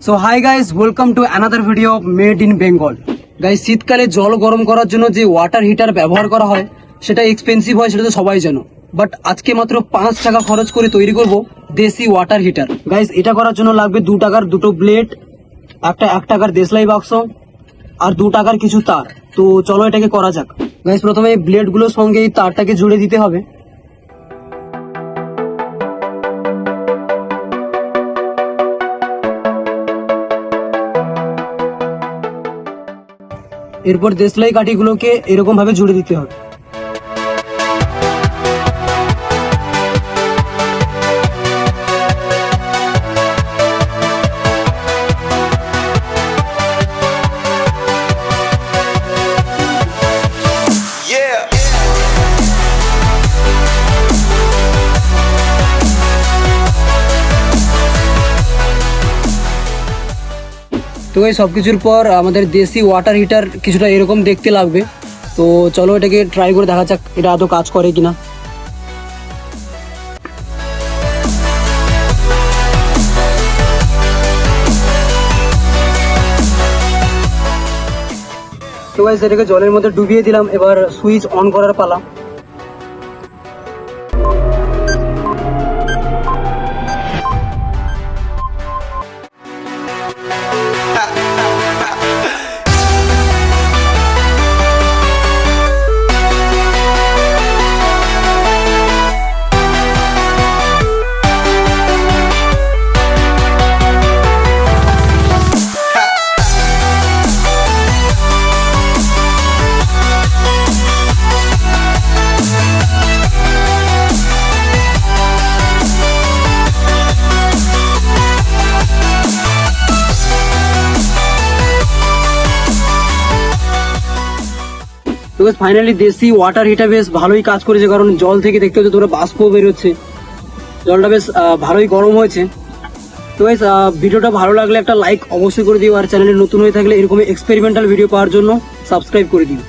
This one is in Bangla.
So hi guys, welcome to another video made in Bengal. Guys, শীতকালে জল গরম করার জন্য যে ওয়াটার হিটার ব্যবহার করা হয় সেটা এক্সপেন্সিভ হয়, সেটা তো সবাই জানো। বাট আজকে মাত্র 5 টাকা খরচ করে তৈরি করব দেশি ওয়াটার হিটার। গাইস, এটা করার জন্য লাগবে 2 টাকার দুটো ব্লেড, একটা 1 টাকার দেশলাই বাক্স আর 2 টাকার কিছু তার। তো চলো এটাকে করা যাক। গাইস, প্রথমে এই ব্লেড গুলোর সঙ্গে এই তারটাকে জুড়ে দিতে হবে। এরপর দেশলাই কাঠিগুলোকে এরকম ভাবে জুড়ে দিতে হবে। তো এই সবকিছুর পর আমাদের দেশি ওয়াটার হিটার কিছুটা এরকম দেখতে লাগবে। তো চলো এটাকে ট্রাই করে দেখা যাক এটা আদৌ কাজ করে কিনা। তো গাইস, এটাকে জলের মধ্যে ডুবিয়ে দিলাম। এবার সুইচ অন করার পালা। তো ফাইনালি দেশি ওয়াটার হিটার বেশ ভালোই কাজ করেছে, কারণ জল থেকে দেখতে হচ্ছে তোমরা বাষ্প বেরোচ্ছে, জলটা বেশ ভালোই গরম হয়েছে। তো গাইস, ভিডিওটা ভালো লাগলে একটা লাইক অবশ্যই করে দিও, আর চ্যানেলে নতুন হয়ে থাকলে এরকম এক্সপেরিমেন্টাল ভিডিও পাওয়ার জন্য সাবস্ক্রাইব করে দিও।